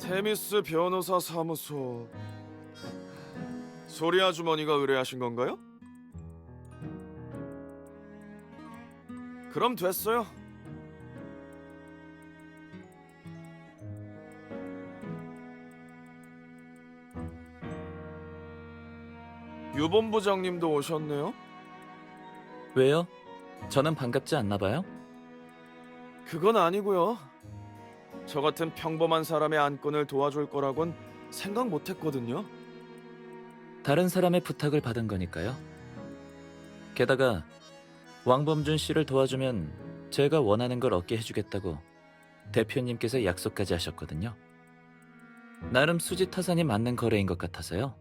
테미스 변호사 사무소. 소리 아주머니가 의뢰하신 건가요? 그럼 됐어요. 유 본부장님도 오셨네요. 왜요? 저는 반갑지 않나 봐요? 그건 아니고요. 저 같은 평범한 사람의 안건을 도와줄 거라곤 생각 못했거든요. 다른 사람의 부탁을 받은 거니까요. 게다가 왕범준 씨를 도와주면 제가 원하는 걸 얻게 해주겠다고 대표님께서 약속까지 하셨거든요. 나름 수지타산이 맞는 거래인 것 같아서요.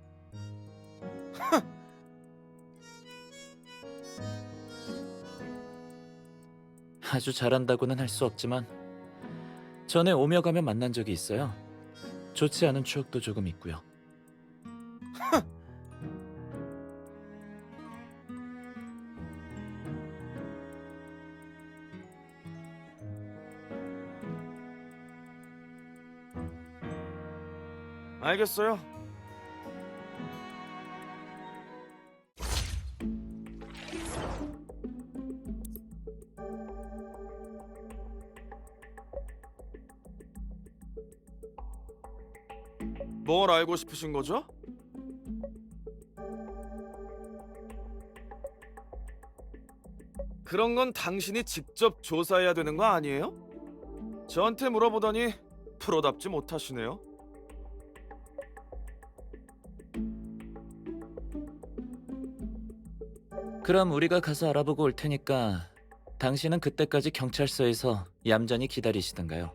아주 잘한다고는 할 수 없지만 전에 오며 가며 만난 적이 있어요. 좋지 않은 추억도 조금 있고요. 알겠어요. 뭘 알고 싶으신 거죠? 그런 건 당신이 직접 조사해야 되는 거 아니에요? 저한테 물어보더니 프로답지 못하시네요. 그럼 우리가 가서 알아보고 올 테니까 당신은 그때까지 경찰서에서 얌전히 기다리시던가요.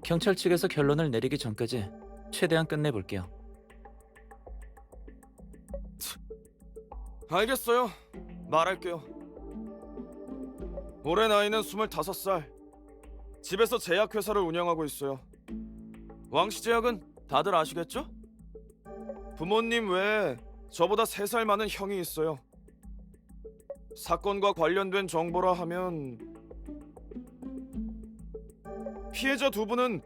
경찰 측에서 결론을 내리기 전까지 최대한 끝내볼게요. 알겠어요. 말할게요. 올해 나이는 25살. 집에서 제약회사를 운영하고 있어요. 왕시제약은 다들 아시겠죠? 부모님 외에 저보다 3살 많은 형이 있어요. 사건과 관련된 정보라 하면 피해자 2분은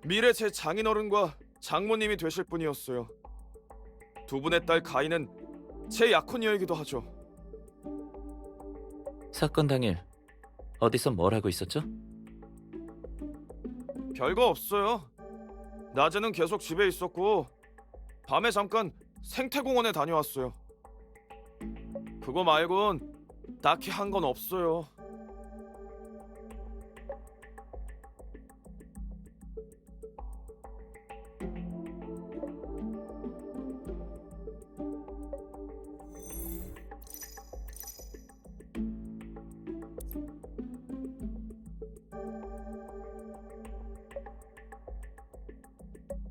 미래 제 장인어른과 장모님이 되실 분이었어요. 2분의 딸 가인은 제 약혼녀이기도 하죠. 사건 당일 어디서 뭘 하고 있었죠? 별거 없어요. 낮에는 계속 집에 있었고 밤에 잠깐 생태공원에 다녀왔어요. 그거 말곤 딱히 한 건 없어요.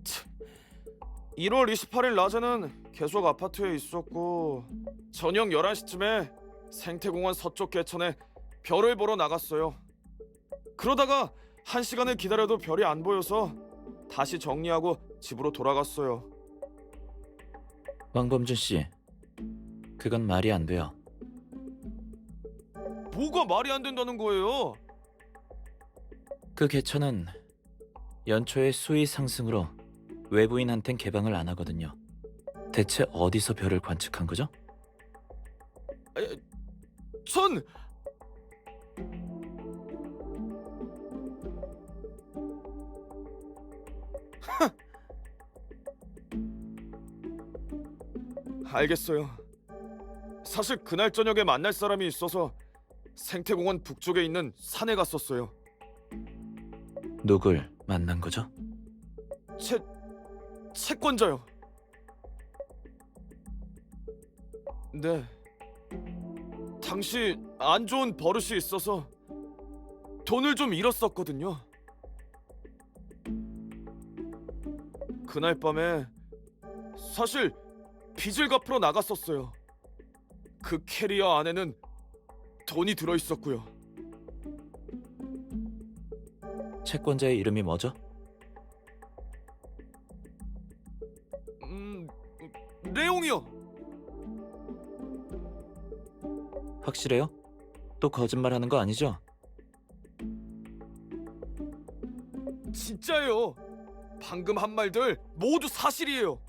치, 1월 28일 낮에는 계속 아파트에 있었고 저녁 11시쯤에 생태공원 서쪽 개천에 별을 보러 나갔어요. 그러다가 1시간을 기다려도 별이 안 보여서 다시 정리하고 집으로 돌아갔어요. 왕범준 씨, 그건 말이 안 돼요. 뭐가 말이 안 된다는 거예요? 그 개천은 연초에 수위 상승으로 외부인한텐 개방을 안 하거든요. 대체 어디서 별을 관측한 거죠? 전 알겠어요. 사실 그날 저녁에 만날 사람이 있어서 생태공원 북쪽에 있는 산에 갔었어요. 누굴 만난 거죠? 채권자요. 네. 당시 안 좋은 버릇이 있어서 돈을 좀 잃었었거든요. 그날 밤에 사실 빚을 갚으러 나갔었어요. 그 캐리어 안에는 돈이 들어있었고요. 채권자의 이름이 뭐죠? 레옹이요. 확실해요? 또 거짓말하는 거 아니죠? 진짜예요. 방금 한 말들 모두 사실이에요.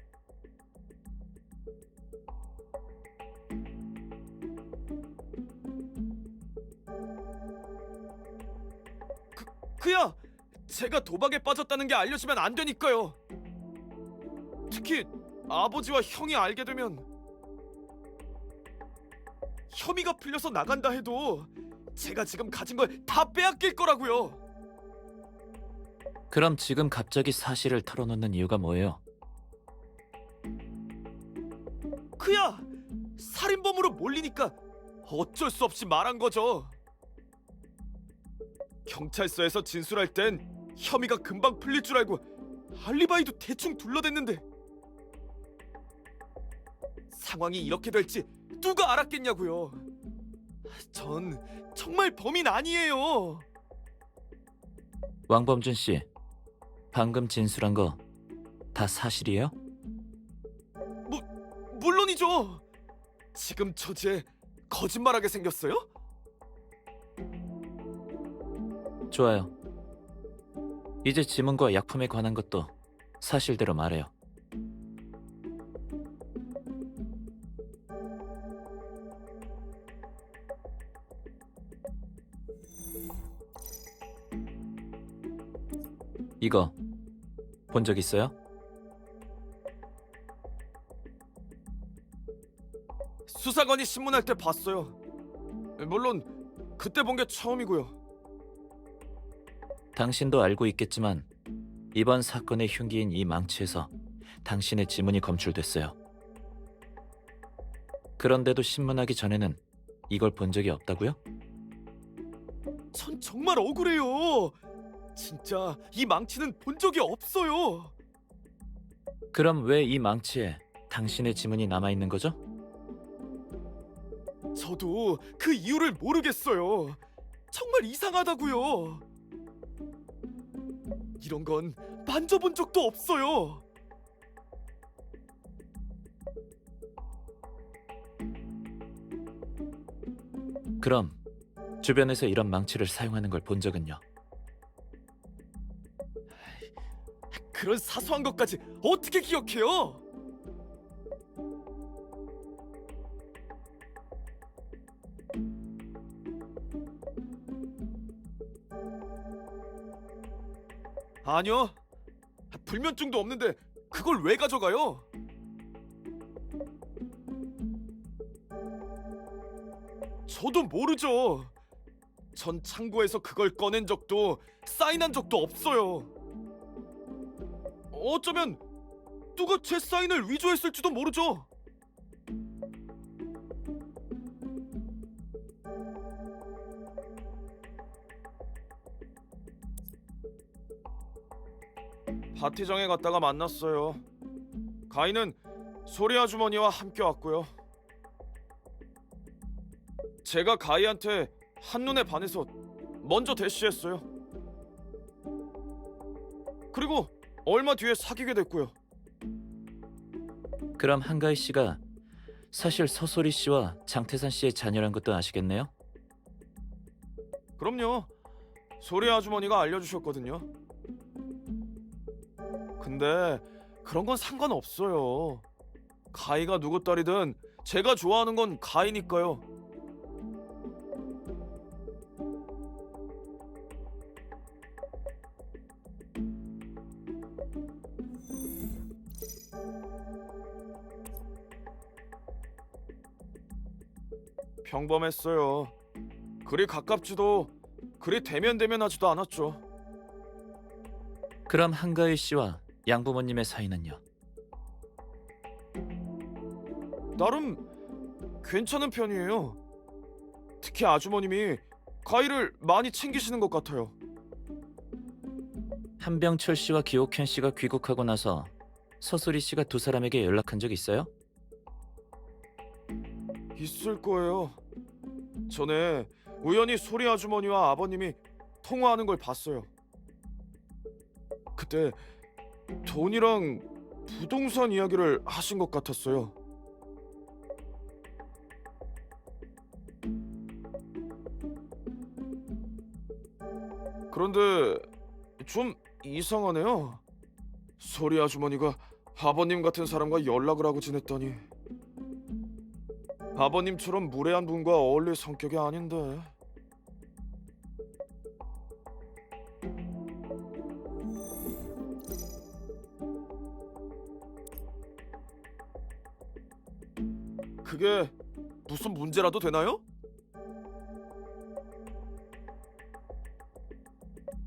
그야 제가 도박에 빠졌다는 게 알려지면 안 되니까요. 특히 아버지와 형이 알게 되면 혐의가 풀려서 나간다 해도 제가 지금 가진 걸 다 빼앗길 거라고요. 그럼 지금 갑자기 사실을 털어놓는 이유가 뭐예요? 그야 살인범으로 몰리니까 어쩔 수 없이 말한 거죠. 경찰서에서 진술할 땐 혐의가 금방 풀릴 줄 알고 알리바이도 대충 둘러댔는데 상황이 이렇게 될지 누가 알았겠냐고요. 전 정말 범인 아니에요. 왕범준 씨, 방금 진술한 거 다 사실이에요? 물론이죠. 지금 처지에 거짓말하게 생겼어요? 좋아요. 이제 지문과 약품에 관한 것도 사실대로 말해요. 이거 본 적 있어요? 수사관이 신문할 때 봤어요. 물론 그때 본 게 처음이고요. 당신도 알고 있겠지만 이번 사건의 흉기인 이 망치에서 당신의 지문이 검출됐어요. 그런데도 신문하기 전에는 이걸 본 적이 없다고요? 전 정말 억울해요. 진짜 이 망치는 본 적이 없어요. 그럼 왜 이 망치에 당신의 지문이 남아있는 거죠? 저도 그 이유를 모르겠어요. 정말 이상하다고요. 이런 건 만져본 적도 없어요. 그럼 주변에서 이런 망치를 사용하는 걸 본 적은요? 그런 사소한 것까지 어떻게 기억해요? 아니요. 불면증도 없는데 그걸 왜 가져가요? 저도 모르죠. 전 창고에서 그걸 꺼낸 적도 사인한 적도 없어요. 어쩌면 누가 제 사인을 위조했을지도 모르죠. 파티장에 갔다가 만났어요. 가인은 소리 아주머니와 함께 왔고요. 제가 가이한테 한눈에 반해서 먼저 대시했어요. 그리고 얼마 뒤에 사귀게 됐고요. 그럼 한가희 씨가 사실 서소리 씨와 장태산 씨의 자녀란 것도 아시겠네요? 그럼요. 소리 아주머니가 알려주셨거든요. 근데 그런 건 상관없어요. 가이가 누구 딸이든 제가 좋아하는 건 가이니까요. 평범했어요. 그리 가깝지도 그리 대면대면하지도 않았죠. 그럼 한가희 씨와 양부모님의 사이는요? 나름 괜찮은 편이에요. 특히 아주머님이 가이를 많이 챙기시는 것 같아요. 한병철 씨와 기옥현 씨가 귀국하고 나서 서소리 씨가 두 사람에게 연락한 적 있어요? 있을 거예요. 전에 우연히 소리 아주머니와 아버님이 통화하는 걸 봤어요. 그때 돈이랑 부동산 이야기를 하신 것 같았어요. 그런데 좀 이상하네요. 소리 아주머니가 아버님 같은 사람과 연락을 하고 지냈다니. 아버님처럼 무례한 분과 어울릴 성격이 아닌데. 그게 무슨 문제라도 되나요?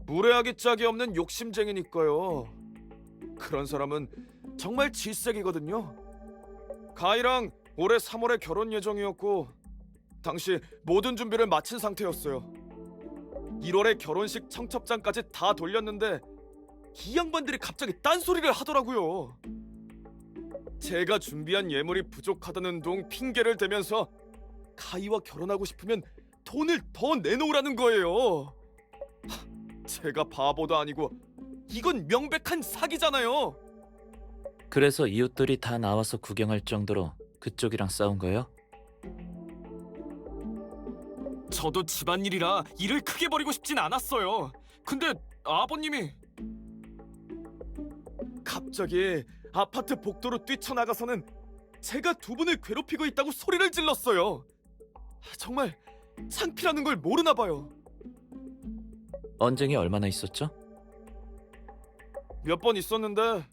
무례하기 짝이 없는 욕심쟁이니까요. 그런 사람은 정말 질색이거든요. 가희랑 올해 3월에 결혼 예정이었고 당시 모든 준비를 마친 상태였어요. 1월에 결혼식 청첩장까지 다 돌렸는데 이 양반들이 갑자기 딴소리를 하더라고요. 제가 준비한 예물이 부족하다는 둥 핑계를 대면서 가희와 결혼하고 싶으면 돈을 더 내놓으라는 거예요. 제가 바보도 아니고 이건 명백한 사기잖아요. 그래서 이웃들이 다 나와서 구경할 정도로 그쪽이랑 싸운 거예요? 저도 집안일이라 일을 크게 벌이고 싶진 않았어요. 근데 아버님이 갑자기 아파트 복도로 뛰쳐나가서는 제가 두 분을 괴롭히고 있다고 소리를 질렀어요. 정말 창피라는 걸 모르나 봐요. 언쟁이 얼마나 있었죠? 몇 번 있었는데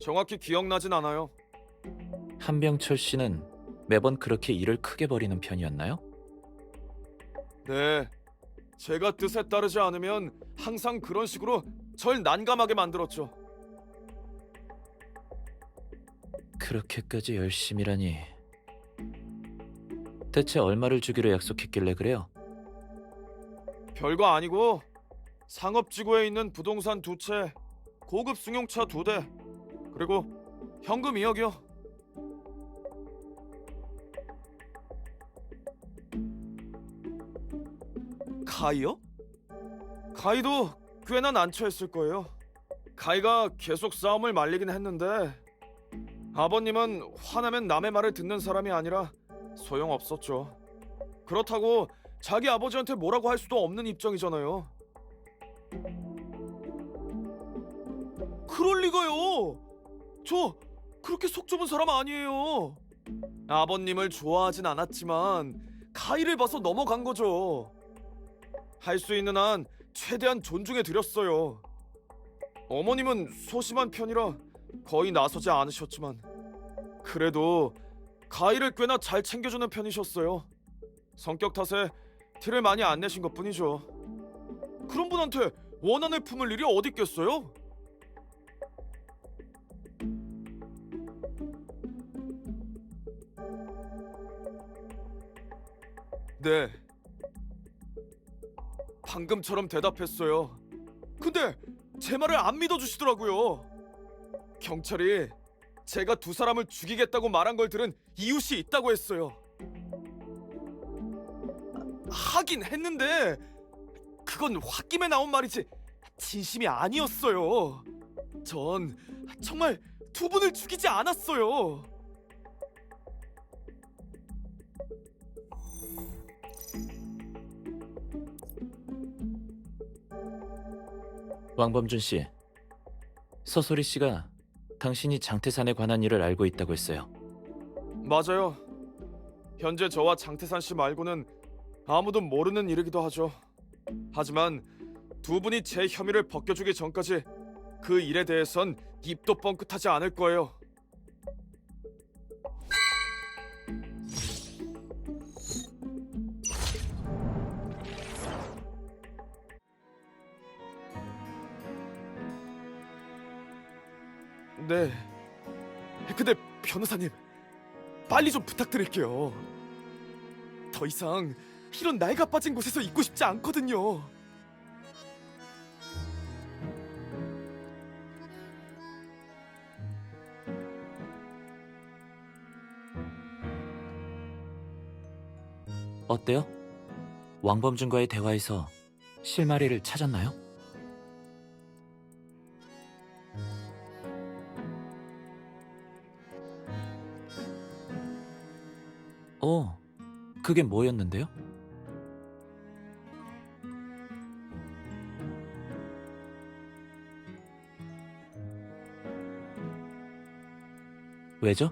정확히 기억나진 않아요. 한병철 씨는 매번 그렇게 일을 크게 벌이는 편이었나요? 네, 제가 뜻에 따르지 않으면 항상 그런 식으로 절 난감하게 만들었죠. 그렇게까지 열심히라니. 대체 얼마를 주기로 약속했길래 그래요? 별거 아니고 상업지구에 있는 부동산 2채, 고급 승용차 2대, 그리고 현금 2억이요. 가희요? 가희도 꽤나 난처했을 거예요. 가희가 계속 싸움을 말리긴 했는데 아버님은 화나면 남의 말을 듣는 사람이 아니라 소용없었죠. 그렇다고 자기 아버지한테 뭐라고 할 수도 없는 입장이잖아요. 그럴 리가요. 저 그렇게 속 좁은 사람 아니에요. 아버님을 좋아하진 않았지만 가희를 봐서 넘어간 거죠. 할 수 있는 한 최대한 존중해 드렸어요. 어머님은 소심한 편이라 거의 나서지 않으셨지만 그래도 가희를 꽤나 잘 챙겨주는 편이셨어요. 성격 탓에 티를 많이 안 내신 것뿐이죠. 그런 분한테 원한을 품을 일이 어디 있겠어요? 네, 방금처럼 대답했어요. 근데 제 말을 안 믿어주시더라고요. 경찰이 제가 2사람을 죽이겠다고 말한 걸 들은 이웃이 있다고 했어요. 하긴 했는데 그건 홧김에 나온 말이지 진심이 아니었어요. 전 정말 2분을 죽이지 않았어요. 왕범준 씨, 서소리 씨가 당신이 장태산에 관한 일을 알고 있다고 했어요. 맞아요. 현재 저와 장태산 씨 말고는 아무도 모르는 일이기도 하죠. 하지만 2분이 제 혐의를 벗겨주기 전까지 그 일에 대해선 입도 뻥끗하지 않을 거예요. 네. 근데 변호사님, 빨리 좀 부탁드릴게요. 더 이상 이런 낡아 빠진 곳에서 있고 싶지 않거든요. 어때요? 왕범준과의 대화에서 실마리를 찾았나요? 오, 그게 뭐였는데요? 왜죠?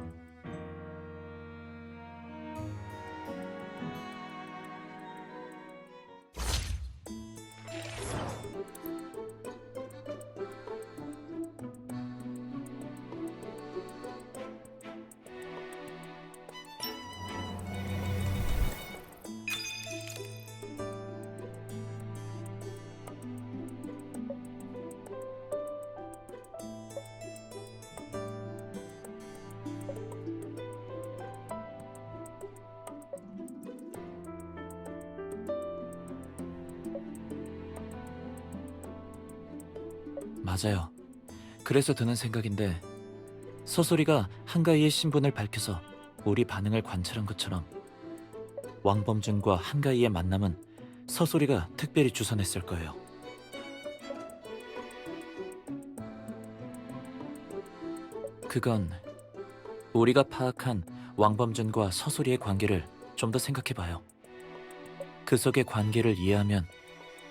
맞아요. 그래서 드는 생각인데 서소리가 한가희의 신분을 밝혀서 우리 반응을 관찰한 것처럼 왕범준과 한가희의 만남은 서소리가 특별히 주선했을 거예요. 그건 우리가 파악한 왕범준과 서소리의 관계를 좀 더 생각해봐요. 그 속의 관계를 이해하면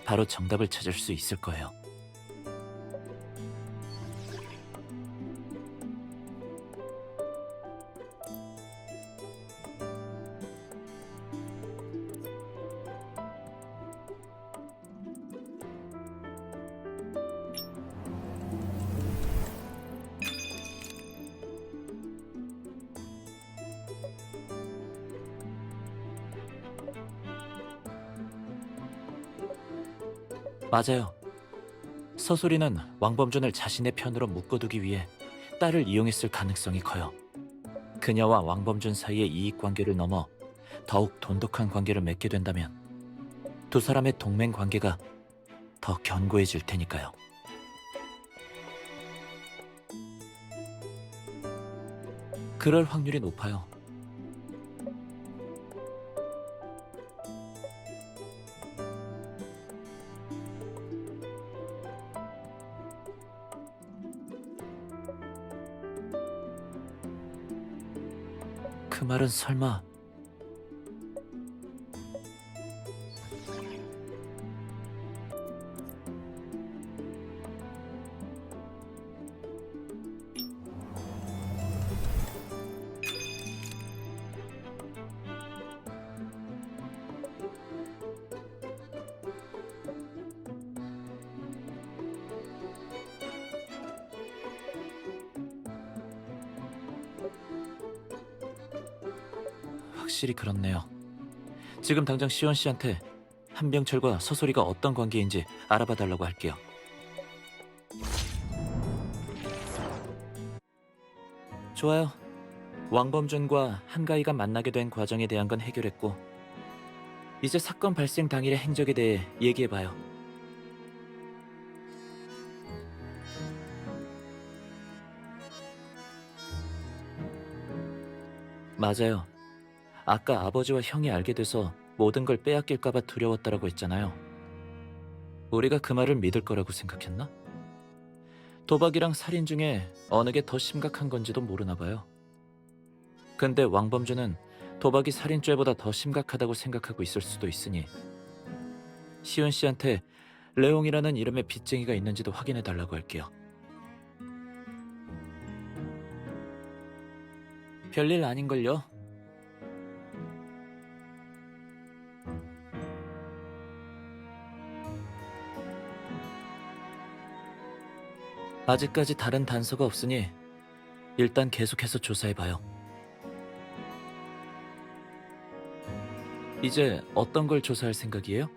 바로 정답을 찾을 수 있을 거예요. 맞아요. 서소리는 왕범준을 자신의 편으로 묶어두기 위해 딸을 이용했을 가능성이 커요. 그녀와 왕범준 사이의 이익관계를 넘어 더욱 돈독한 관계를 맺게 된다면 두 사람의 동맹 관계가 더 견고해질 테니까요. 그럴 확률이 높아요. 그 말은 설마 확실히 그렇네요. 지금 당장 시원 씨한테 한병철과 서소리가 어떤 관계인지 알아봐 달라고 할게요. 좋아요. 왕범준과 한가희가 만나게 된 과정에 대한 건 해결했고 이제 사건 발생 당일의 행적에 대해 얘기해봐요. 맞아요. 아까 아버지와 형이 알게 돼서 모든 걸 빼앗길까봐 두려웠다라고 했잖아요. 우리가 그 말을 믿을 거라고 생각했나? 도박이랑 살인 중에 어느 게 더 심각한 건지도 모르나 봐요. 근데 왕범준은 도박이 살인죄보다 더 심각하다고 생각하고 있을 수도 있으니 시은 씨한테 레옹이라는 이름의 빚쟁이가 있는지도 확인해 달라고 할게요. 별일 아닌걸요? 아직까지 다른 단서가 없으니 일단 계속해서 조사해봐요. 이제 어떤 걸 조사할 생각이에요?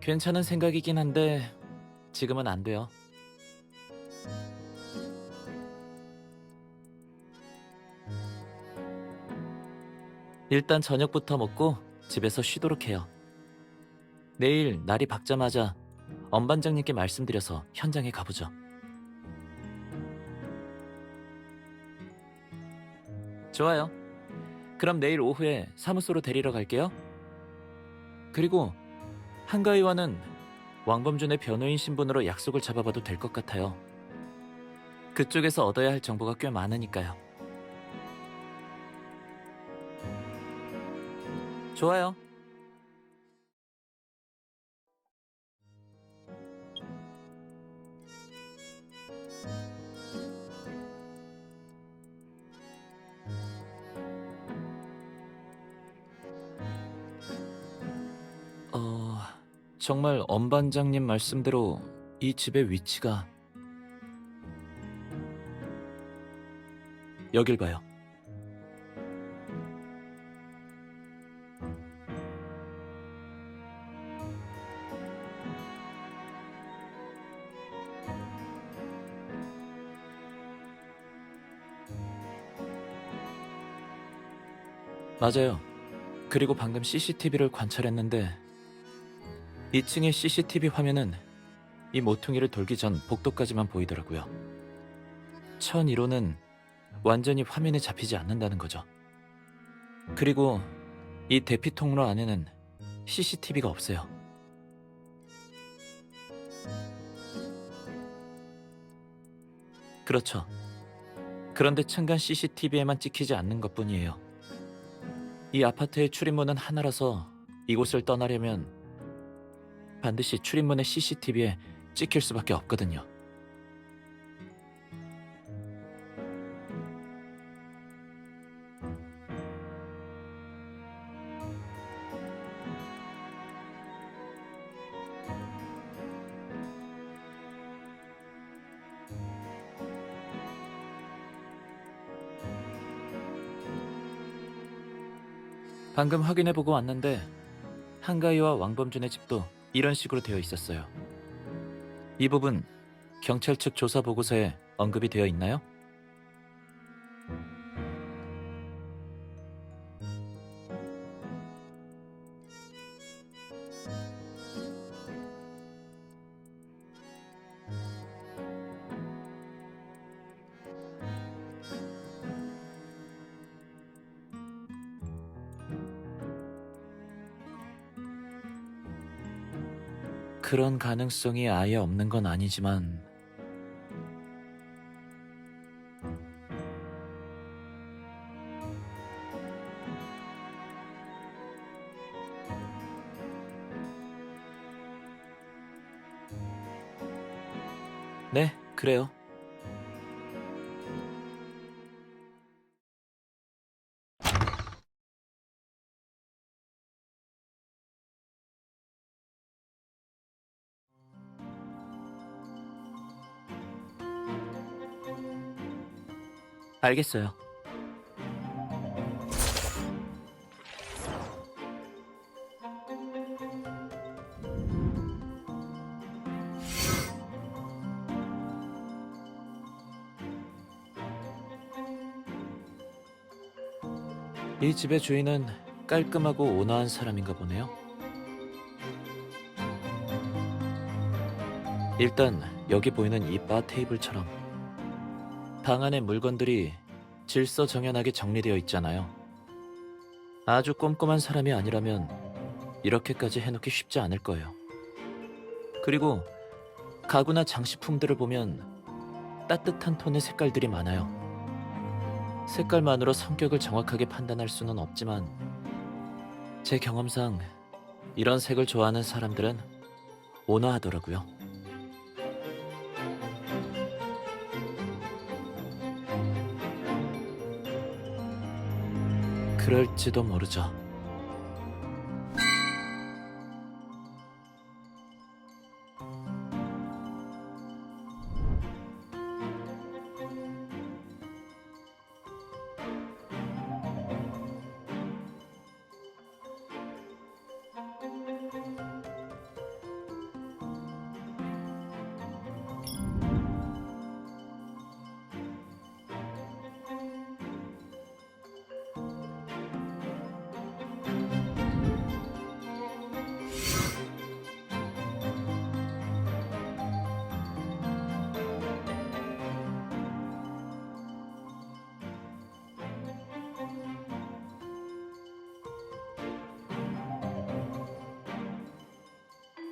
괜찮은 생각이긴 한데 지금은 안 돼요. 일단 저녁부터 먹고 집에서 쉬도록 해요. 내일 날이 밝자마자 엄 반장님께 말씀드려서 현장에 가보죠. 좋아요. 그럼 내일 오후에 사무소로 데리러 갈게요. 그리고 한가희와는 왕범준의 변호인 신분으로 약속을 잡아봐도 될 것 같아요. 그쪽에서 얻어야 할 정보가 꽤 많으니까요. 좋아요. 어, 정말 엄 반장님 말씀대로 이 집의 위치가 여길 봐요. 맞아요. 그리고 방금 CCTV를 관찰했는데 2층의 CCTV 화면은 이 모퉁이를 돌기 전 복도까지만 보이더라고요. 1001호는 완전히 화면에 잡히지 않는다는 거죠. 그리고 이 대피 통로 안에는 CCTV가 없어요. 그렇죠. 그런데 층간 CCTV에만 찍히지 않는 것뿐이에요. 이 아파트의 출입문은 하나라서 이곳을 떠나려면 반드시 출입문의 CCTV에 찍힐 수밖에 없거든요. 방금 확인해보고 왔는데 한가희와 왕범준의 집도 이런 식으로 되어 있었어요. 이 부분 경찰 측 조사 보고서에 언급이 되어 있나요? 그런 가능성이 아예 없는 건 아니지만 네, 그래요. 알겠어요. 이 집의 주인은 깔끔하고 온화한 사람인가 보네요. 일단 여기 보이는 이 바 테이블처럼 방 안의 물건들이 질서정연하게 정리되어 있잖아요. 아주 꼼꼼한 사람이 아니라면 이렇게까지 해놓기 쉽지 않을 거예요. 그리고 가구나 장식품들을 보면 따뜻한 톤의 색깔들이 많아요. 색깔만으로 성격을 정확하게 판단할 수는 없지만 제 경험상 이런 색을 좋아하는 사람들은 온화하더라고요. 그럴지도 모르죠.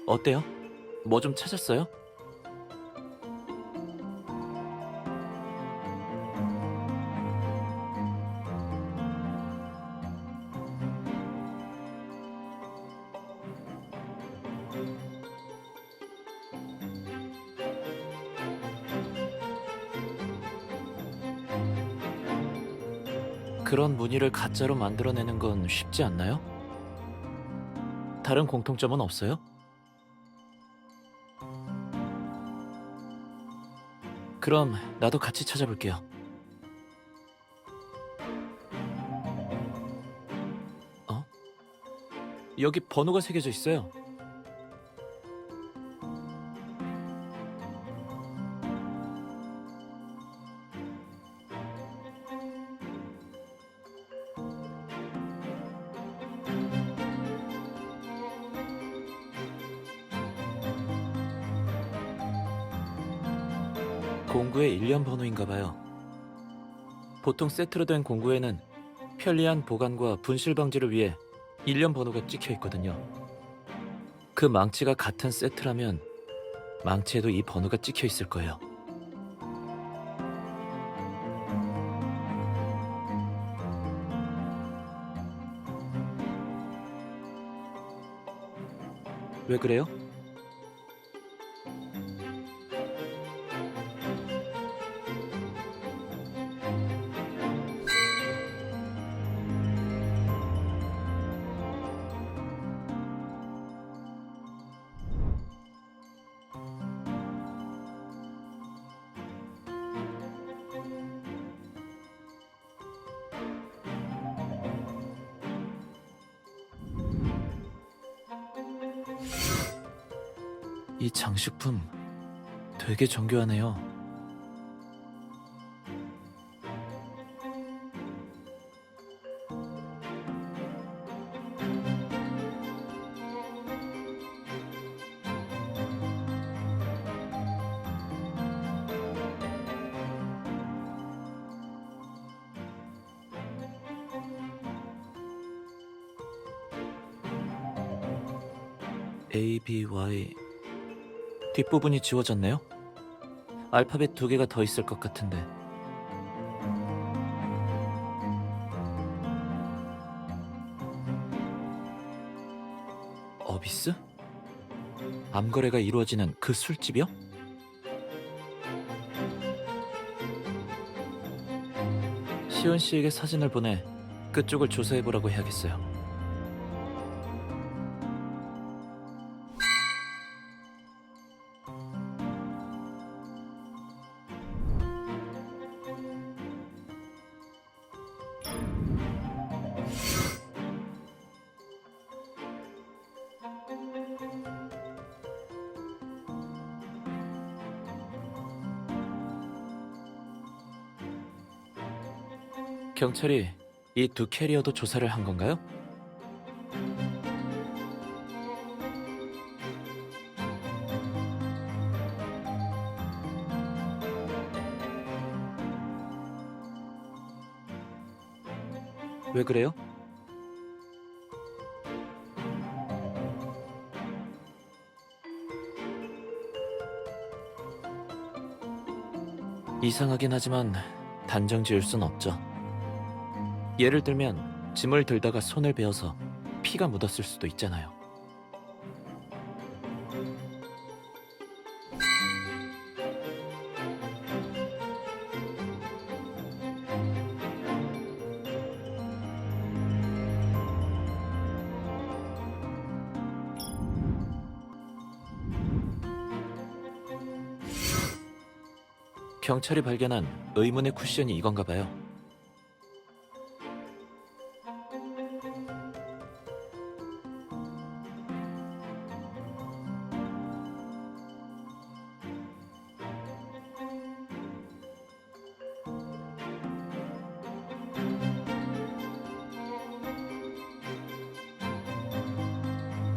어때요? 뭐 좀 찾았어요? 그런 무늬를 가짜로 만들어내는 건 쉽지 않나요? 다른 공통점은 없어요? 그럼 나도 같이 찾아볼게요. 어? 여기 번호가 새겨져 있어요. 공구의 일련 번호인가 봐요. 보통 세트로 된 공구에는 편리한 보관과 분실 방지를 위해 일련 번호가 찍혀 있거든요. 그 망치가 같은 세트라면 망치에도 이 번호가 찍혀 있을 거예요. 왜 그래요? 이 장식품 되게 정교하네요. A, B, Y 뒷부분이 지워졌네요. 알파벳 2개가 더 있을 것 같은데. 어비스? 암거래가 이루어지는 그 술집이요? 시온 씨에게 사진을 보내 그쪽을 조사해보라고 해야겠어요. 경찰이 이 두 캐리어도 조사를 한 건가요? 왜 그래요? 이상하긴 하지만 단정 지을 순 없죠. 예를 들면 짐을 들다가 손을 베어서 피가 묻었을 수도 있잖아요. 경찰이 발견한 의문의 쿠션이 이건가 봐요.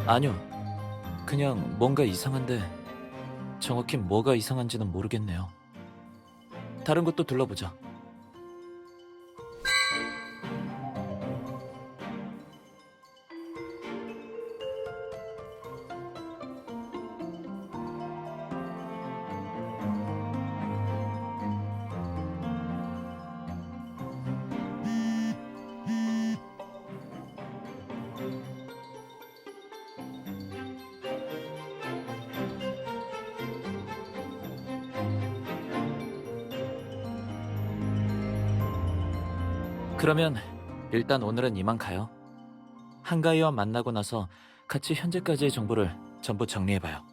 아니요. 그냥 뭔가 이상한데 정확히 뭐가 이상한지는 모르겠네요. 다른 곳도 둘러보자. 그러면 일단 오늘은 이만 가요. 한가위와 만나고 나서 같이 현재까지의 정보를 전부 정리해봐요.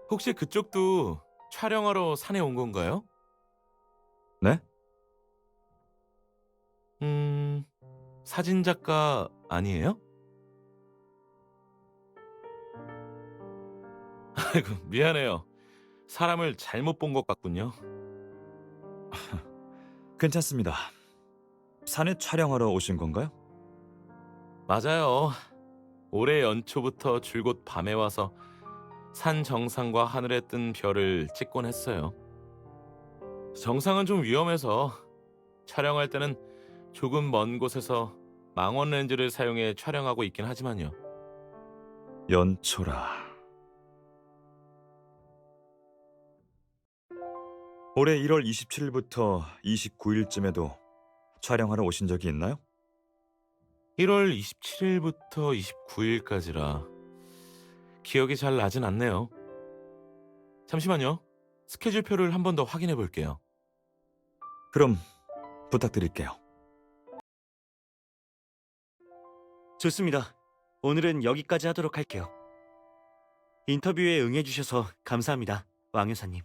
혹시 그쪽도 촬영하러 산에 온 건가요? 네? 사진 작가 아니에요? 아이고, 미안해요. 사람을 잘못 본 것 같군요. 괜찮습니다. 산에 촬영하러 오신 건가요? 맞아요. 올해 연초부터 줄곧 밤에 와서 산 정상과 하늘에 뜬 별을 찍곤 했어요. 정상은 좀 위험해서 촬영할 때는 조금 먼 곳에서 망원 렌즈를 사용해 촬영하고 있긴 하지만요. 연초라. 올해 1월 27일부터 29일쯤에도 촬영하러 오신 적이 있나요? 1월 27일부터 29일까지라 기억이 잘 나진 않네요. 잠시만요. 스케줄표를 한 번 더 확인해 볼게요. 그럼 부탁드릴게요. 좋습니다. 오늘은 여기까지 하도록 할게요. 인터뷰에 응해주셔서 감사합니다, 왕 여사님.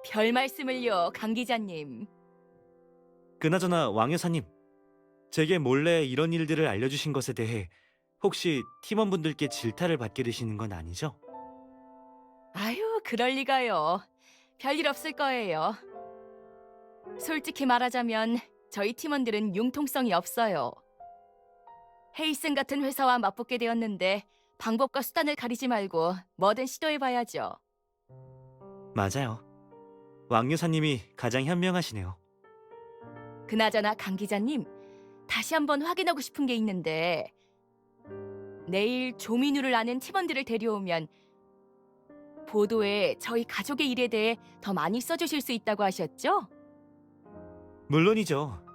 별 말씀을요, 강 기자님. 그나저나 왕 여사님, 제게 몰래 이런 일들을 알려주신 것에 대해 혹시 팀원분들께 질타를 받게 되시는 건 아니죠? 아유, 그럴 리가요. 별일 없을 거예요. 솔직히 말하자면 저희 팀원들은 융통성이 없어요. 헤이슨 같은 회사와 맞붙게 되었는데 방법과 수단을 가리지 말고 뭐든 시도해봐야죠. 맞아요. 왕 여사님이 가장 현명하시네요. 그나저나 강 기자님, 다시 한번 확인하고 싶은 게 있는데 내일 조민우를 아는 팀원들을 데려오면 보도에 저희 가족의 일에 대해 더 많이 써주실 수 있다고 하셨죠? 물론이죠.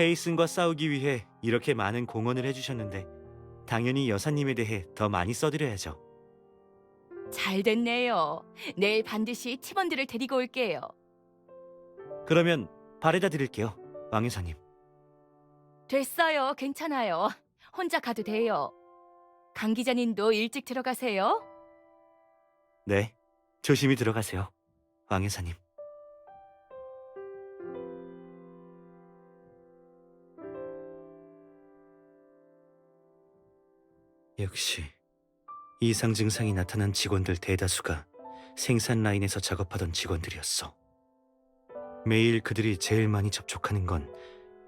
헤이슨과 싸우기 위해 이렇게 많은 공헌을 해주셨는데 당연히 여사님에 대해 더 많이 써드려야죠. 잘 됐네요. 내일 반드시 팀원들을 데리고 올게요. 그러면 바래다 드릴게요, 왕 여사님. 됐어요. 괜찮아요. 혼자 가도 돼요. 강 기자님도 일찍 들어가세요. 네, 조심히 들어가세요, 왕 여사님. 역시 이상 증상이 나타난 직원들 대다수가 생산 라인에서 작업하던 직원들이었어. 매일 그들이 제일 많이 접촉하는 건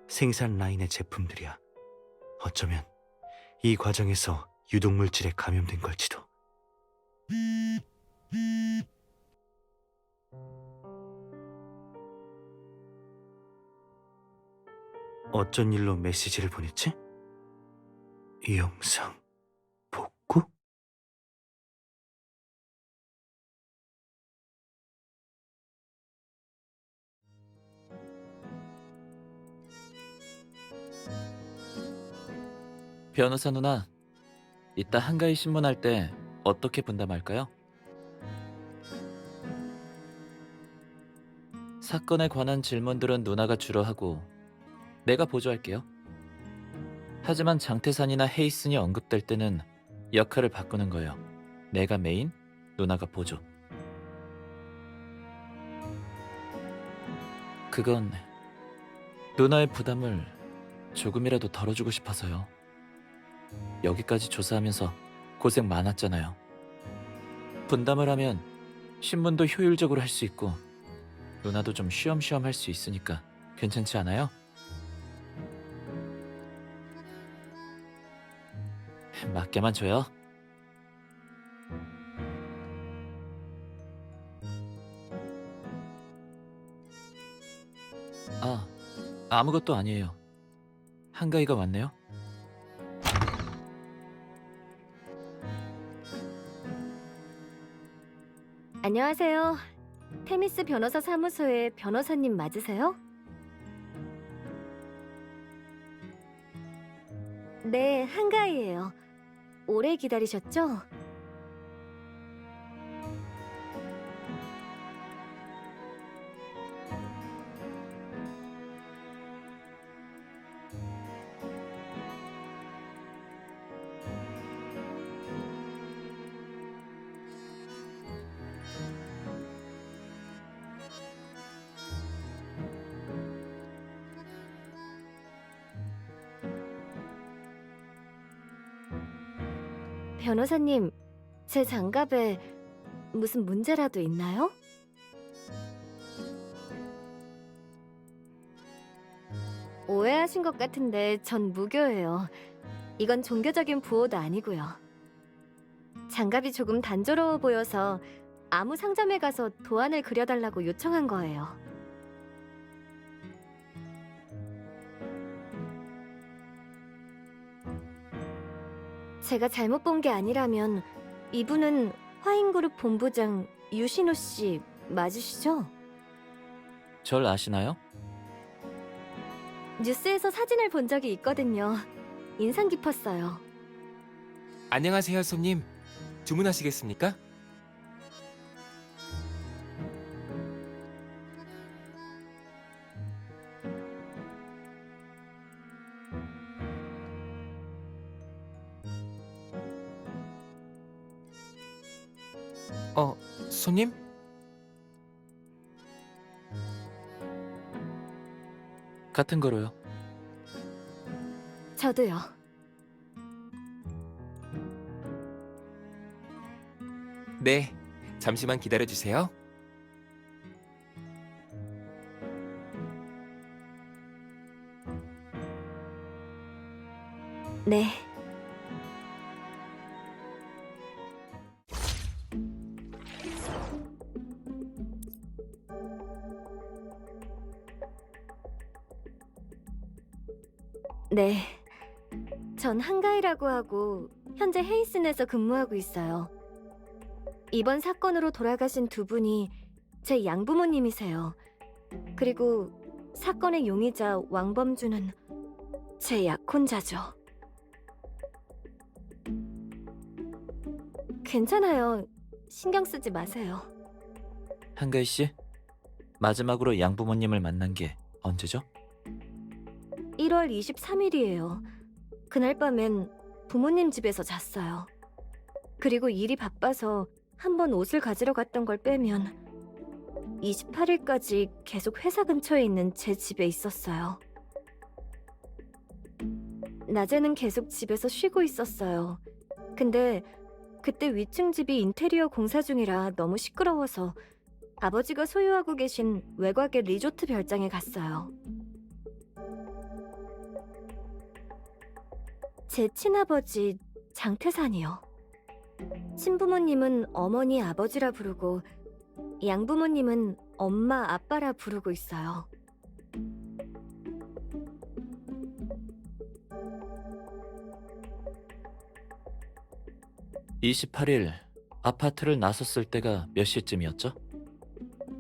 생산 라인의 제품들이야. 어쩌면 이 과정에서 유독물질에 감염된 걸지도. 어쩐 일로 메시지를 보냈지? 이 영상 복구? 변호사 누나, 이따 한가위 신문할 때 어떻게 분담할까요? 사건에 관한 질문들은 누나가 주로 하고 내가 보조할게요. 하지만 장태산이나 헤이슨이 언급될 때는 역할을 바꾸는 거예요. 내가 메인, 누나가 보조. 그건 누나의 부담을 조금이라도 덜어주고 싶어서요. 여기까지 조사하면서 고생 많았잖아요. 분담을 하면 신문도 효율적으로 할 수 있고 누나도 좀 쉬엄쉬엄 할 수 있으니까 괜찮지 않아요? 맡겨만 줘요. 아, 아무것도 아니에요. 한가위가 왔네요. 안녕하세요. 테미스 변호사 사무소의 변호사님 맞으세요? 네, 한가희예요. 오래 기다리셨죠? 변호사님, 제 장갑에 무슨 문제라도 있나요? 오해하신 것 같은데 전 무교예요. 이건 종교적인 부호도 아니고요. 장갑이 조금 단조로워 보여서 아무 상점에 가서 도안을 그려달라고 요청한 거예요. 제가 잘못 본 게 아니라면 이분은 화인그룹 본부장 유신호 씨 맞으시죠? 절 아시나요? 뉴스에서 사진을 본 적이 있거든요. 인상 깊었어요. 안녕하세요, 손님. 주문하시겠습니까? 손님? 같은 거로요. 저도요. 네, 잠시만 기다려주세요. 네. 네. 전 한가희라고 하고 현재 헤이슨에서 근무하고 있어요. 이번 사건으로 돌아가신 두 분이 제 양부모님이세요. 그리고 사건의 용의자 왕범주는 제 약혼자죠. 괜찮아요. 신경 쓰지 마세요. 한가희 씨, 마지막으로 양부모님을 만난 게 언제죠? 1월 23일이에요. 그날 밤엔 부모님 집에서 잤어요. 그리고 일이 바빠서 한 번 옷을 가지러 갔던 걸 빼면 28일까지 계속 회사 근처에 있는 제 집에 있었어요. 낮에는 계속 집에서 쉬고 있었어요. 근데 그때 위층 집이 인테리어 공사 중이라 너무 시끄러워서 아버지가 소유하고 계신 외곽의 리조트 별장에 갔어요. 제 친아버지 장태산이요. 친부모님은 어머니 아버지라 부르고 양부모님은 엄마 아빠라 부르고 있어요. (28일) 아파트를 나섰을 때가 몇 시쯤이었죠?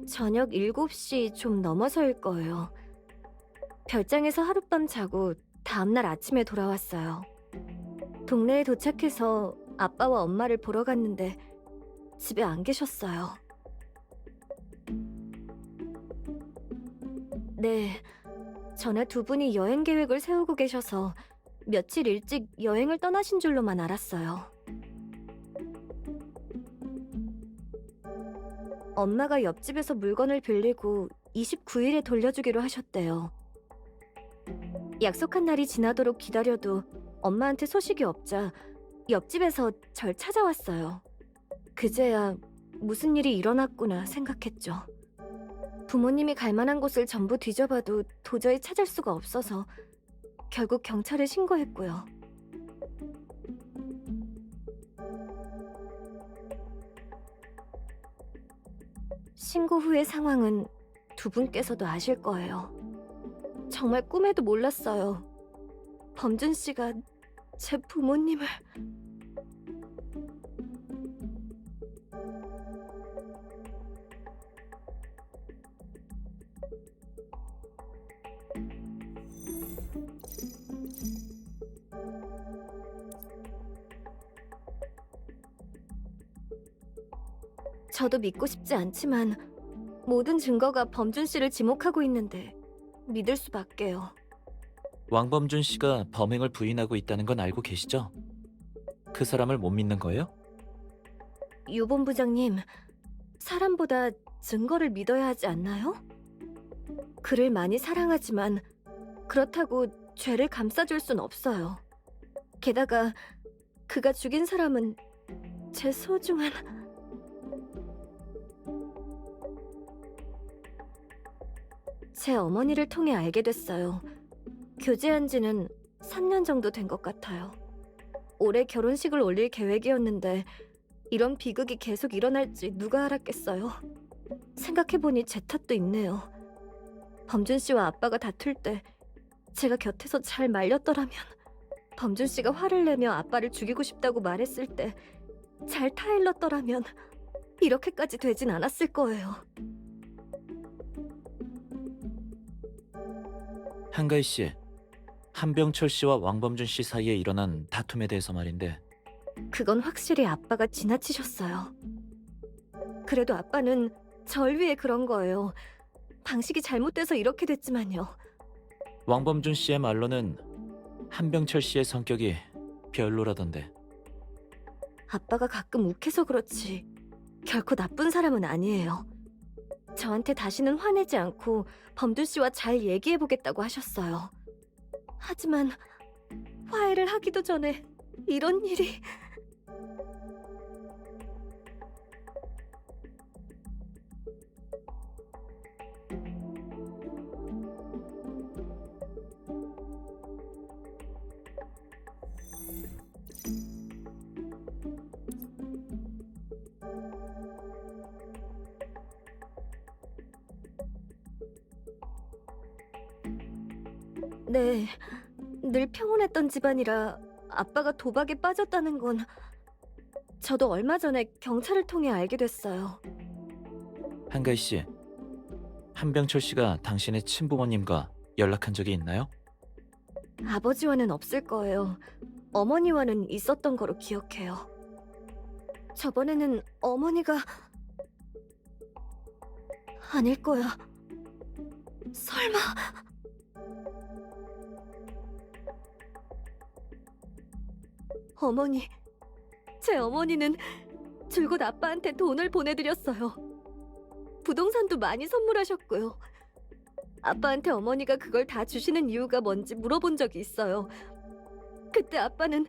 저녁 7시 좀 넘어서일 거예요. 별장에서 하룻밤 자고 다음날 아침에 돌아왔어요. 동네에 도착해서 아빠와 엄마를 보러 갔는데 집에 안 계셨어요. 네, 전에 두 분이 여행 계획을 세우고 계셔서 며칠 일찍 여행을 떠나신 줄로만 알았어요. 엄마가 옆집에서 물건을 빌리고 29일에 돌려주기로 하셨대요. 약속한 날이 지나도록 기다려도 엄마한테 소식이 없자 옆집에서 절 찾아왔어요. 그제야 무슨 일이 일어났구나 생각했죠. 부모님이 갈 만한 곳을 전부 뒤져봐도 도저히 찾을 수가 없어서 결국 경찰에 신고했고요. 신고 후의 상황은 두 분께서도 아실 거예요. 정말 꿈에도 몰랐어요. 범준 씨가 제 부모님을... 저도 믿고 싶지 않지만 모든 증거가 범준 씨를 지목하고 있는데 믿을 수밖에요. 왕범준 씨가 범행을 부인하고 있다는 건 알고 계시죠? 그 사람을 못 믿는 거예요? 유 본부장님, 사람보다 증거를 믿어야 하지 않나요? 그를 많이 사랑하지만 그렇다고 죄를 감싸줄 순 없어요. 게다가 그가 죽인 사람은 제 소중한... 제 어머니를 통해 알게 됐어요. 교제한 지는 3년 정도 된 것 같아요. 올해 결혼식을 올릴 계획이었는데 이런 비극이 계속 일어날지 누가 알았겠어요. 생각해보니 제 탓도 있네요. 범준 씨와 아빠가 다툴 때 제가 곁에서 잘 말렸더라면, 범준 씨가 화를 내며 아빠를 죽이고 싶다고 말했을 때 잘 타일렀더라면 이렇게까지 되진 않았을 거예요. 한가희 씨, 한병철 씨와 왕범준 씨 사이에 일어난 다툼에 대해서 말인데 그건 확실히 아빠가 지나치셨어요. 그래도 아빠는 절 위해 그런 거예요. 방식이 잘못돼서 이렇게 됐지만요. 왕범준 씨의 말로는 한병철 씨의 성격이 별로라던데. 아빠가 가끔 욱해서 그렇지 결코 나쁜 사람은 아니에요. 저한테 다시는 화내지 않고 범준 씨와 잘 얘기해보겠다고 하셨어요. 하지만 화해를 하기도 전에 이런 일이... 네, 늘 평온했던 집안이라 아빠가 도박에 빠졌다는 건 저도 얼마 전에 경찰을 통해 알게 됐어요. 한가희 씨, 한병철 씨가 당신의 친부모님과 연락한 적이 있나요? 아버지와는 없을 거예요. 어머니와는 있었던 거로 기억해요. 저번에는 어머니가... 아닐 거야. 설마... 어머니, 제 어머니는 줄곧 아빠한테 돈을 보내드렸어요. 부동산도 많이 선물하셨고요. 아빠한테 어머니가 그걸 다 주시는 이유가 뭔지 물어본 적이 있어요. 그때 아빠는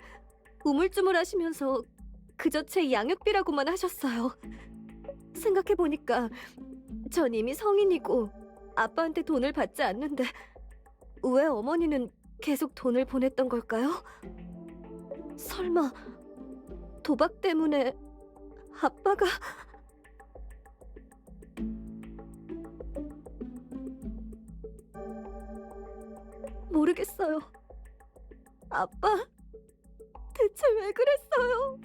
우물쭈물하시면서 그저 제 양육비라고만 하셨어요. 생각해보니까 전 이미 성인이고 아빠한테 돈을 받지 않는데 왜 어머니는 계속 돈을 보냈던 걸까요? 설마 도박 때문에 아빠가... 모르겠어요. 아빠, 대체 왜 그랬어요?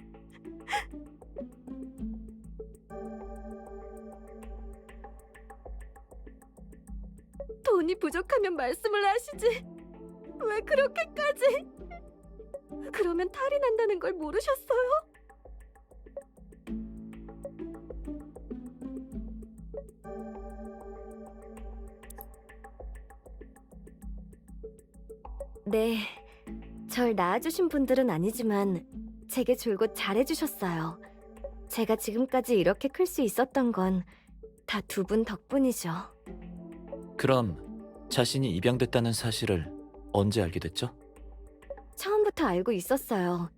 돈이 부족하면 말씀을 하시지. 왜 그렇게까지? 그러면 탈이 난다는 걸 모르셨어요? 네, 절 낳아주신 분들은 아니지만 제게 줄곧 잘해주셨어요. 제가 지금까지 이렇게 클 수 있었던 건 다 두 분 덕분이죠. 그럼 자신이 입양됐다는 사실을 언제 알게 됐죠? 처음부터 알고 있었어요.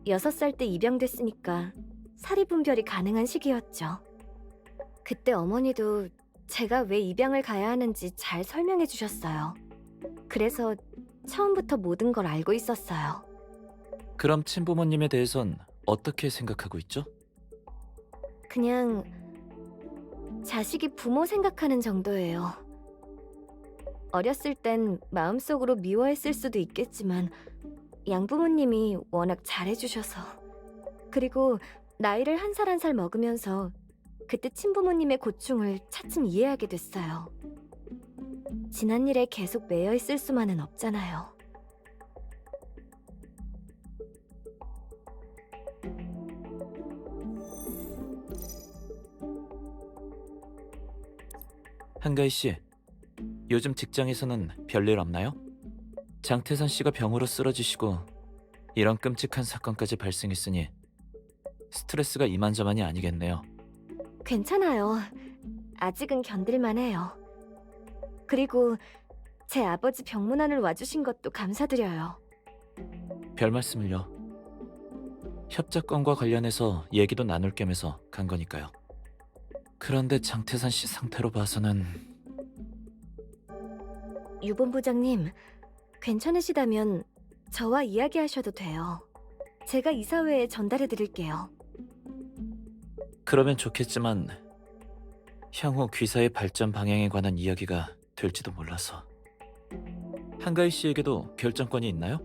6살 때 입양됐으니까 사리분별이 가능한 시기였죠. 그때 어머니도 제가 왜 입양을 가야 하는지 잘 설명해 주셨어요. 그래서 처음부터 모든 걸 알고 있었어요. 그럼 친부모님에 대해선 어떻게 생각하고 있죠? 그냥 자식이 부모 생각하는 정도예요. 어렸을 땐 마음속으로 미워했을 수도 있겠지만 양부모님이 워낙 잘해주셔서 그리고 나이를 한 살 한 살 먹으면서 그때 친부모님의 고충을 차츰 이해하게 됐어요. 지난 일에 계속 매여 있을 수만은 없잖아요. 한가희 씨, 요즘 직장에서는 별일 없나요? 장태산 씨가 병으로 쓰러지시고 이런 끔찍한 사건까지 발생했으니 스트레스가 이만저만이 아니겠네요. 괜찮아요. 아직은 견딜만 해요. 그리고 제 아버지 병문안을 와주신 것도 감사드려요. 별 말씀을요. 협작건과 관련해서 얘기도 나눌 겸해서 간 거니까요. 그런데 장태산 씨 상태로 봐서는 유 본부장님, 괜찮으시다면 저와 이야기하셔도 돼요. 제가 이사회에 전달해 드릴게요. 그러면 좋겠지만 향후 귀사의 발전 방향에 관한 이야기가 될지도 몰라서. 한가희 씨에게도 결정권이 있나요?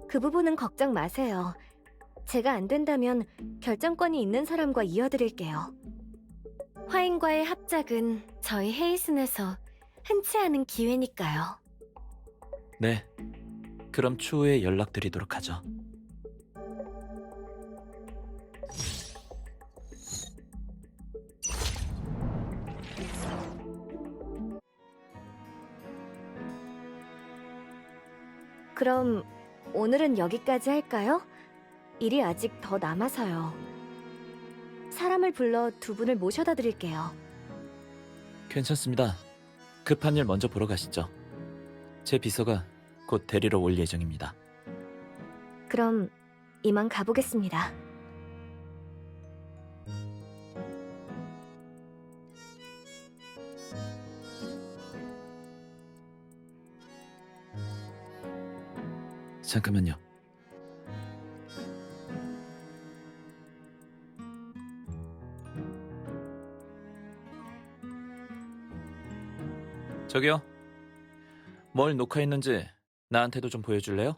그 부분은 걱정 마세요. 제가 안 된다면 결정권이 있는 사람과 이어드릴게요. 화인과의 합작은 저희 헤이슨에서 흔치 않은 기회니까요. 네. 그럼 추후에 연락드리도록 하죠. 그럼 오늘은 여기까지 할까요? 일이 아직 더 남아서요. 사람을 불러 두 분을 모셔다 드릴게요. 괜찮습니다. 급한 일 먼저 보러 가시죠. 제 비서가 곧 데리러 올 예정입니다. 그럼 이만 가보겠습니다. 잠깐만요. 저기요. 뭘 녹화했는지 나한테도 좀 보여줄래요?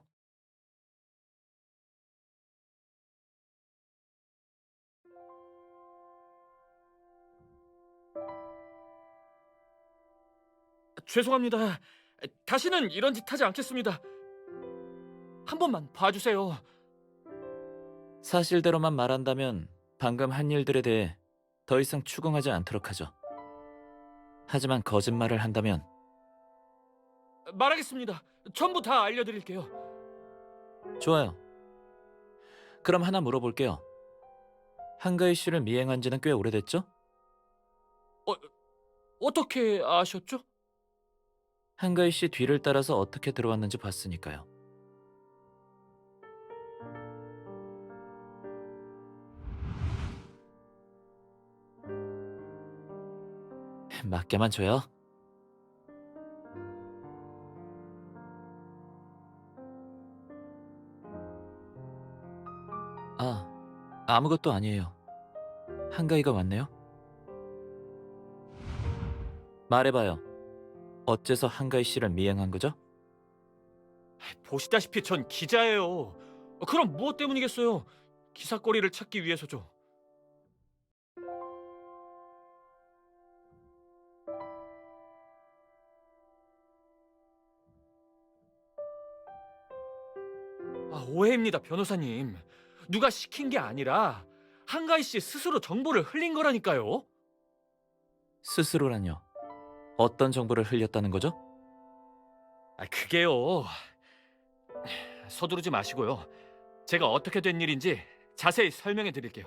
죄송합니다. 다시는 이런 짓 하지 않겠습니다. 한 번만 봐주세요. 사실대로만 말한다면 방금 한 일들에 대해 더 이상 추궁하지 않도록 하죠. 하지만 거짓말을 한다면 말하겠습니다. 전부 다 알려드릴게요. 좋아요. 그럼 하나 물어볼게요. 한가희 씨를 미행한 지는 꽤 오래됐죠? 어떻게 아셨죠? 한가희 씨 뒤를 따라서 어떻게 들어왔는지 봤으니까요. 맡겨만 줘요. 아무것도 아니에요. 한가희가 왔네요. 말해봐요. 어째서 한가희 씨를 미행한 거죠? 보시다시피 전 기자예요. 그럼 무엇 때문이겠어요? 기사거리를 찾기 위해서죠. 오해입니다, 변호사님. 누가 시킨 게 아니라 한가희 씨 스스로 정보를 흘린 거라니까요. 스스로라뇨. 어떤 정보를 흘렸다는 거죠? 그게요. 서두르지 마시고요. 제가 어떻게 된 일인지 자세히 설명해 드릴게요.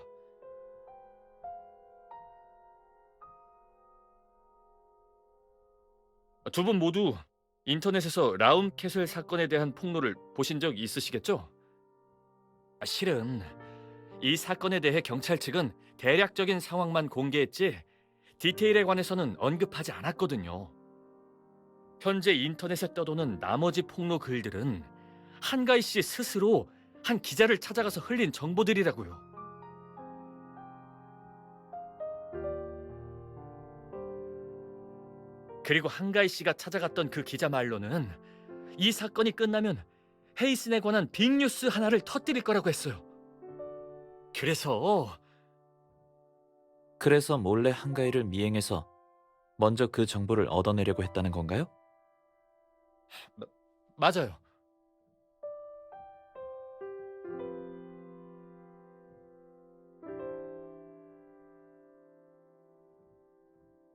두 분 모두 인터넷에서 라움캐슬 사건에 대한 폭로를 보신 적 있으시겠죠? 실은 이 사건에 대해 경찰 측은 대략적인 상황만 공개했지 디테일에 관해서는 언급하지 않았거든요. 현재 인터넷에 떠도는 나머지 폭로 글들은 한가희 씨 스스로 한 기자를 찾아가서 흘린 정보들이라고요. 그리고 한가희 씨가 찾아갔던 그 기자 말로는 이 사건이 끝나면 헤이슨에 관한 빅뉴스 하나를 터뜨릴 거라고 했어요. 그래서 몰래 한가위를 미행해서 먼저 그 정보를 얻어내려고 했다는 건가요? 맞아요.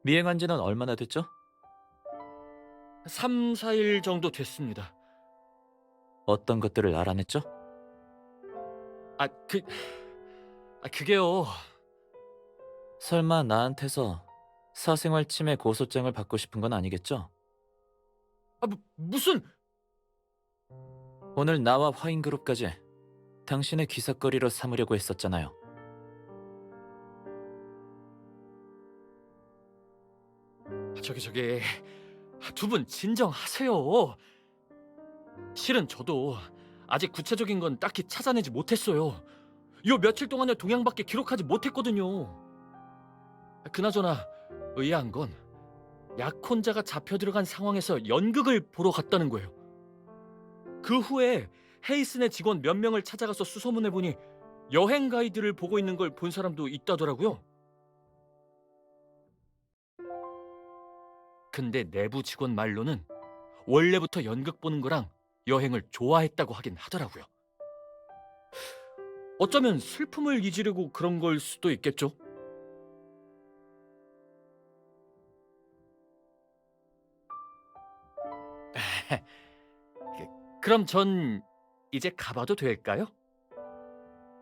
미행한 지는 얼마나 됐죠? 3, 4일 정도 됐습니다. 어떤 것들을 알아냈죠? 그게요. 설마 나한테서 사생활 침해 고소장을 받고 싶은 건 아니겠죠? 무슨... 오늘 나와 화인그룹까지 당신의 기사거리로 삼으려고 했었잖아요. 저기 두 분 진정하세요. 실은 저도 아직 구체적인 건 딱히 찾아내지 못했어요. 요 며칠 동안의 동향밖에 기록하지 못했거든요. 그나저나 의아한 건 약혼자가 잡혀 들어간 상황에서 연극을 보러 갔다는 거예요. 그 후에 헤이슨의 직원 몇 명을 찾아가서 수소문해보니 여행 가이드를 보고 있는 걸 본 사람도 있다더라고요. 근데 내부 직원 말로는 원래부터 연극 보는 거랑 여행을 좋아했다고 하긴 하더라고요. 어쩌면 슬픔을 잊으려고 그런 걸 수도 있겠죠? 그럼 전 이제 가봐도 될까요?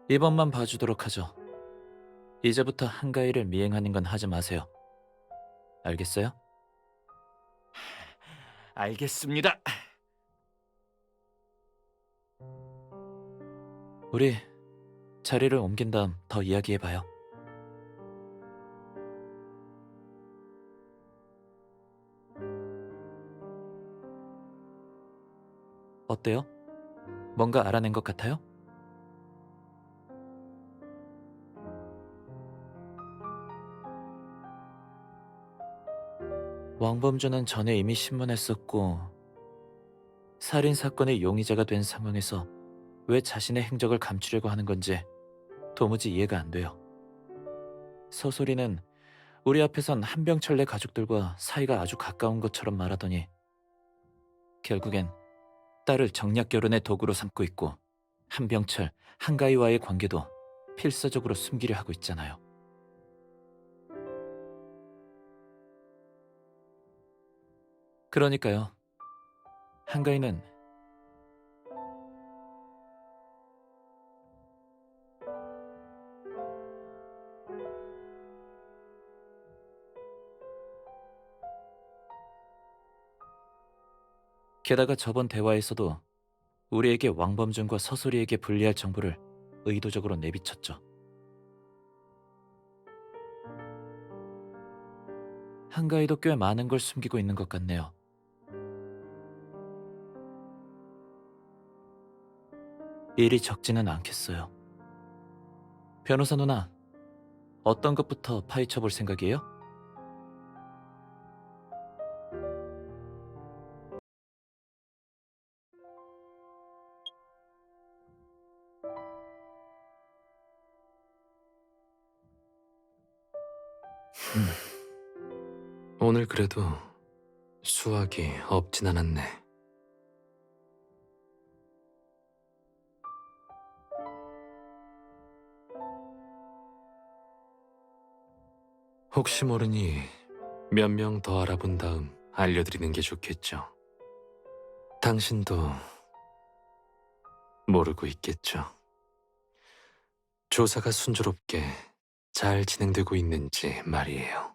이번만 봐주도록 하죠. 이제부터 한가위를 미행하는 건 하지 마세요. 알겠어요? 알겠습니다. 우리 자리를 옮긴 다음 더 이야기해봐요. 어때요? 뭔가 알아낸 것 같아요? 왕범주는 전에 이미 신문했었고 살인사건의 용의자가 된 상황에서 왜 자신의 행적을 감추려고 하는 건지 도무지 이해가 안 돼요. 서소리는 우리 앞에선 한병철네 가족들과 사이가 아주 가까운 것처럼 말하더니 결국엔 딸을 정략 결혼의 도구로 삼고 있고 한병철, 한가희와의 관계도 필사적으로 숨기려 하고 있잖아요. 그러니까요. 한가희는 게다가 저번 대화에서도 우리에게 왕범준과 서소리에게 불리할 정보를 의도적으로 내비쳤죠. 한가희도 꽤 많은 걸 숨기고 있는 것 같네요. 일이 적지는 않겠어요. 변호사 누나, 어떤 것부터 파헤쳐 볼 생각이에요? 오늘 그래도 수학이 없진 않았네. 혹시 모르니 몇 명 더 알아본 다음 알려드리는 게 좋겠죠. 당신도 모르고 있겠죠. 조사가 순조롭게 잘 진행되고 있는지 말이에요.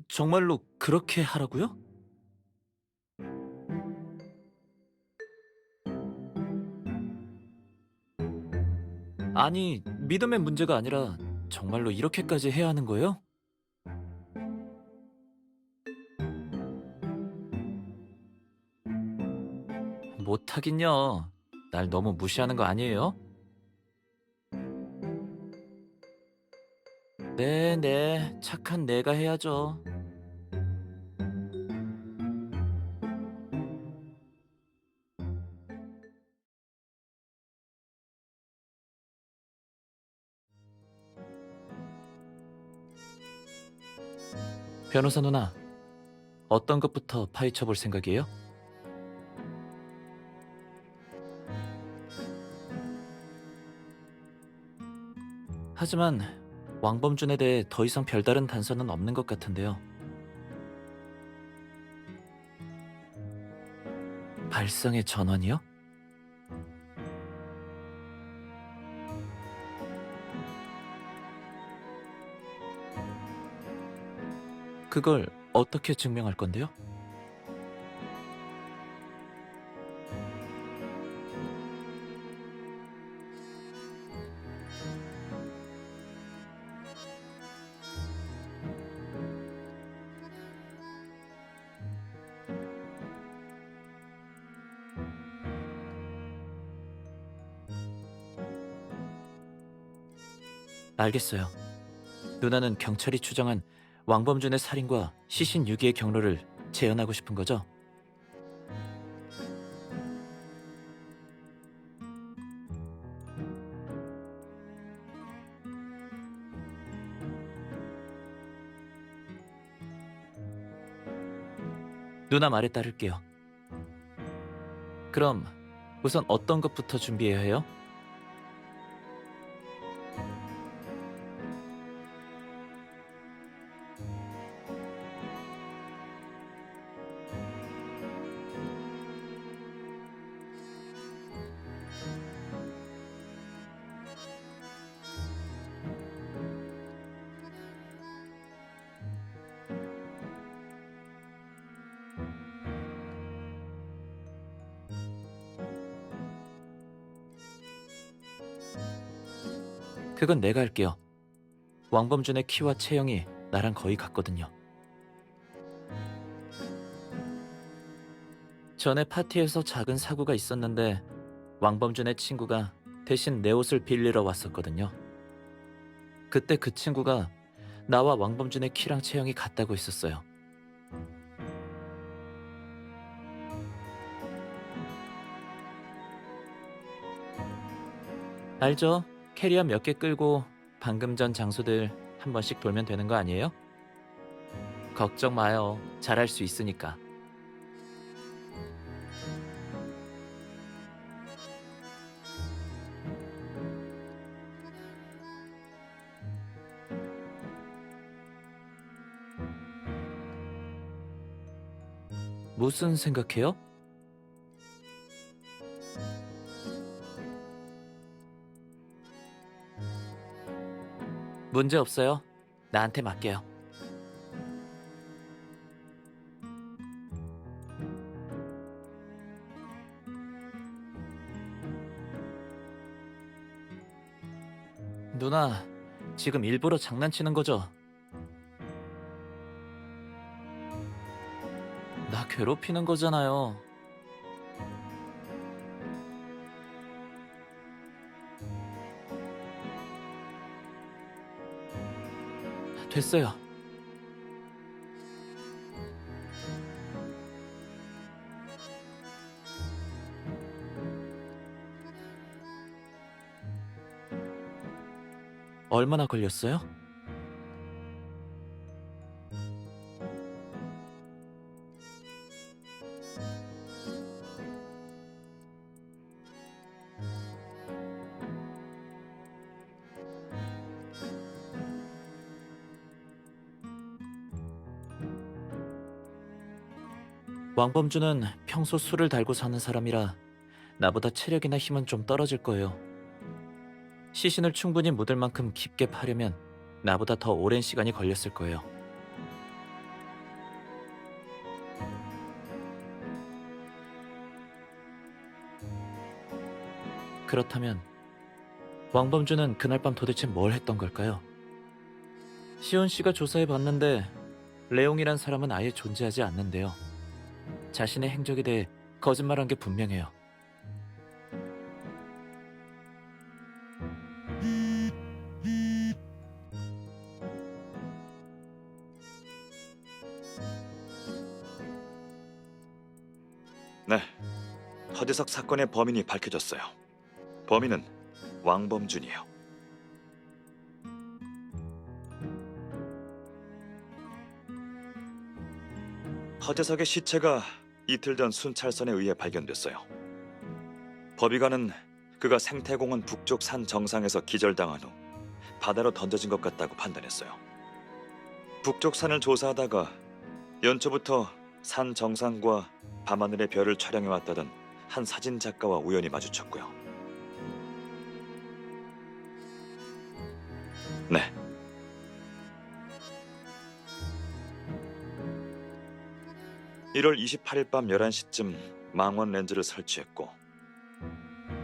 정말로 그렇게 하라고요? 아니, 믿음의 문제가 아니라 정말로 이렇게까지 해야 하는 거예요? 못하긴요. 날 너무 무시하는 거 아니에요? 네, 착한 내가 해야죠. 변호사 누나, 어떤 것부터 파헤쳐 볼 생각이에요? 하지만 왕범준에 대해 더 이상 별다른 단서는 없는 것 같은데요. 발상의 전환이요? 그걸 어떻게 증명할 건데요? 알겠어요. 누나는 경찰이 추정한 왕범준의 살인과 시신 유기의 경로를 재현하고 싶은 거죠? 누나 말에 따를게요. 그럼 우선 어떤 것부터 준비해야 해요? 그건 내가 할게요. 왕범준의 키와 체형이 나랑 거의 같거든요. 전에 파티에서 작은 사고가 있었는데 왕범준의 친구가 대신 내 옷을 빌리러 왔었거든요. 그때 그 친구가 나와 왕범준의 키랑 체형이 같다고 했었어요. 알죠? 캐리어 몇 개 끌고 방금 전 장소들 한 번씩 돌면 되는 거 아니에요? 걱정 마요. 잘할 수 있으니까. 무슨 생각해요? 문제 없어요. 나한테 맡겨요. 누나, 지금 일부러 장난치는 거죠? 나 괴롭히는 거잖아요. 됐어요. 얼마나 걸렸어요? 왕범주는 평소 술을 달고 사는 사람이라 나보다 체력이나 힘은 좀 떨어질 거예요. 시신을 충분히 묻을 만큼 깊게 파려면 나보다 더 오랜 시간이 걸렸을 거예요. 그렇다면 왕범주는 그날 밤 도대체 뭘 했던 걸까요? 시온 씨가 조사해 봤는데 레옹이란 사람은 아예 존재하지 않는데요. 자신의 행적에 대해 거짓말한 게 분명해요. 네, 허재석 사건의 범인이 밝혀졌어요. 범인은 왕범준이에요. 허재석의 시체가 이틀 전 순찰선에 의해 발견됐어요. 법의관은 그가 생태공원 북쪽 산 정상에서 기절당한 후 바다로 던져진 것 같다고 판단했어요. 북쪽 산을 조사하다가 연초부터 산 정상과 밤하늘의 별을 촬영해 왔다던 한 사진 작가와 우연히 마주쳤고요. 네. (1월 28일) 밤 11시쯤 망원 렌즈를 설치했고,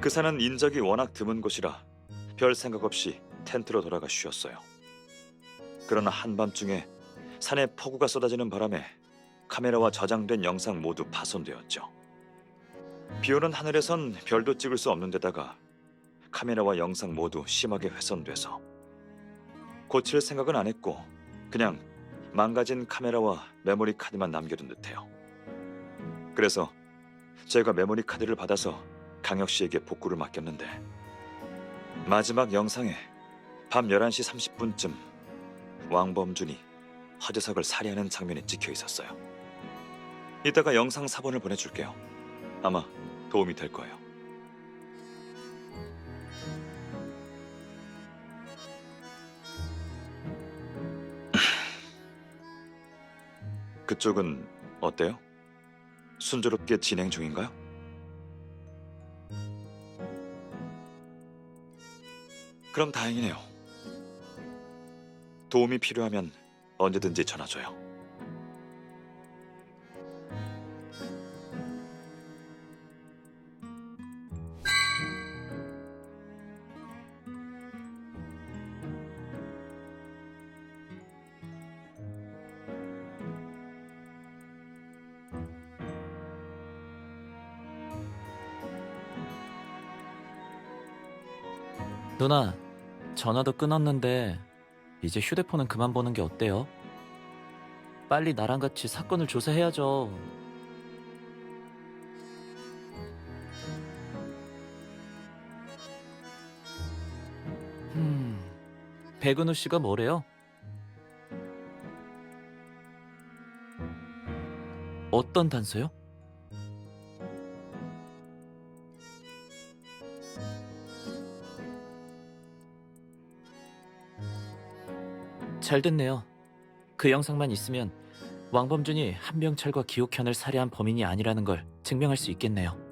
그 산은 인적이 워낙 드문 곳이라 별 생각 없이 텐트로 돌아가 쉬었어요. 그러나 한밤중에 산에 폭우가 쏟아지는 바람에 카메라와 저장된 영상 모두 파손되었죠. 비오는 하늘에선 별도 찍을 수 없는 데다가 카메라와 영상 모두 심하게 훼손돼서 고칠 생각은 안 했고 그냥 망가진 카메라와 메모리 카드만 남겨둔 듯해요. 그래서 제가 메모리 카드를 받아서 강혁 씨에게 복구를 맡겼는데, 마지막 영상에 밤 11시 30분쯤 왕범준이 허재석을 살해하는 장면이 찍혀 있었어요. 이따가 영상 사본을 보내줄게요. 아마 도움이 될 거예요. 그쪽은 어때요? 순조롭게 진행 중인가요? 그럼 다행이네요. 도움이 필요하면 언제든지 전화 줘요. 누나, 전화도 끊었는데 이제 휴대폰은 그만 보는 게 어때요? 빨리 나랑 같이 사건을 조사해야죠. 백은우 씨가 뭐래요? 어떤 단서요? 잘 됐네요. 그 영상만 있으면 왕범준이 한병철과 기옥현을 살해한 범인이 아니라는 걸 증명할 수 있겠네요.